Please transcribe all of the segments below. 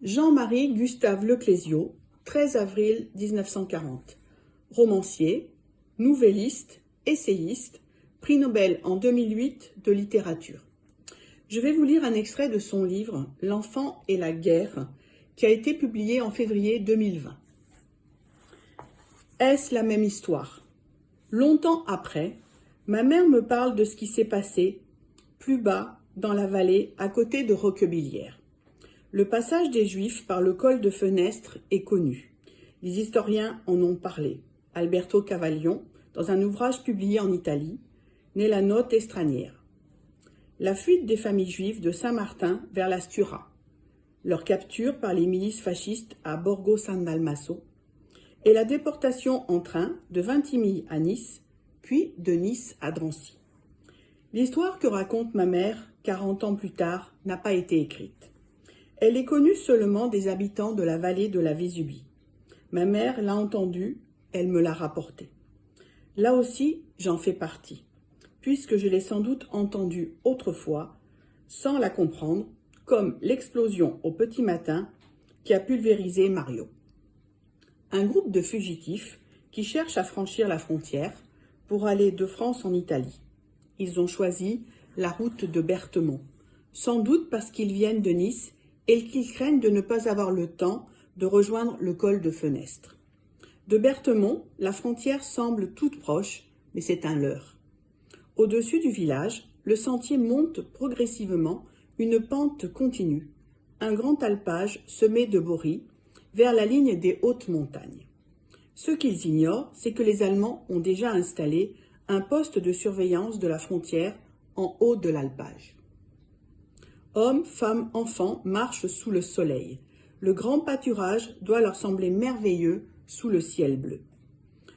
Jean-Marie Gustave Leclésio, 13 avril 1940. Romancier, nouvelliste, essayiste, prix Nobel en 2008 de littérature. Je vais vous lire un extrait de son livre « L'enfant et la guerre » qui a été publié en février 2020. Est-ce la même histoire? Longtemps après, ma mère me parle de ce qui s'est passé plus bas dans la vallée à côté de Roquebillière. Le passage des Juifs par le col de Fenestre est connu. Les historiens en ont parlé. Alberto Cavaglion, dans un ouvrage publié en Italie, Nella notte straniera. La fuite des familles juives de Saint-Martin vers la Stura, leur capture par les milices fascistes à Borgo San Dalmaso, et la déportation en train de Vintimille à Nice, puis de Nice à Drancy. L'histoire que raconte ma mère, 40 ans plus tard, n'a pas été écrite. Elle est connue seulement des habitants de la vallée de la Vésubie. Ma mère l'a entendue, elle me l'a rapportée. Là aussi, j'en fais partie, puisque je l'ai sans doute entendue autrefois, sans la comprendre, comme l'explosion au petit matin qui a pulvérisé Mario. Un groupe de fugitifs qui cherchent à franchir la frontière pour aller de France en Italie. Ils ont choisi la route de Berthemont, sans doute parce qu'ils viennent de Nice et qu'ils craignent de ne pas avoir le temps de rejoindre le col de Fenestre. De Berthemont, la frontière semble toute proche, mais c'est un leurre. Au-dessus du village, le sentier monte progressivement une pente continue, un grand alpage semé de boris, vers la ligne des hautes montagnes. Ce qu'ils ignorent, c'est que les Allemands ont déjà installé un poste de surveillance de la frontière en haut de l'alpage. Hommes, femmes, enfants marchent sous le soleil. Le grand pâturage doit leur sembler merveilleux sous le ciel bleu.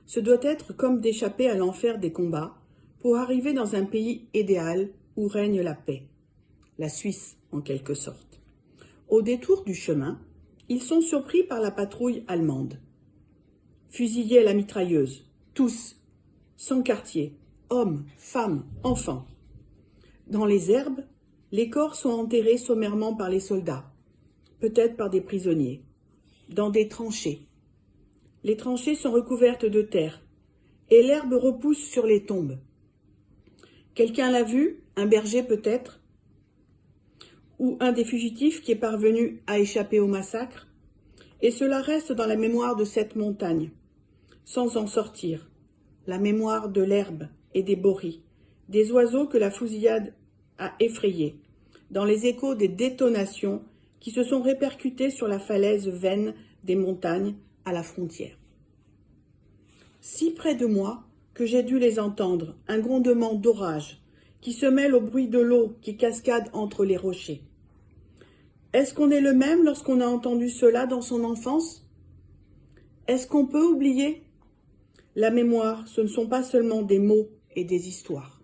Ce doit être comme d'échapper à l'enfer des combats pour arriver dans un pays idéal où règne la paix. La Suisse, en quelque sorte. Au détour du chemin, ils sont surpris par la patrouille allemande. Fusillés à la mitrailleuse, tous, sans quartier, hommes, femmes, enfants. Dans les herbes, les corps sont enterrés sommairement par les soldats, peut-être par des prisonniers, dans des tranchées. Les tranchées sont recouvertes de terre, et l'herbe repousse sur les tombes. Quelqu'un l'a vu, un berger peut-être, ou un des fugitifs qui est parvenu à échapper au massacre, et cela reste dans la mémoire de cette montagne, sans en sortir, la mémoire de l'herbe et des boris, des oiseaux que la fusillade a effrayés, dans les échos des détonations qui se sont répercutées sur la falaise vaine des montagnes à la frontière. Si près de moi que j'ai dû les entendre, un grondement d'orage qui se mêle au bruit de l'eau qui cascade entre les rochers. Est-ce qu'on est le même lorsqu'on a entendu cela dans son enfance? Est-ce qu'on peut oublier? La mémoire, ce ne sont pas seulement des mots et des histoires.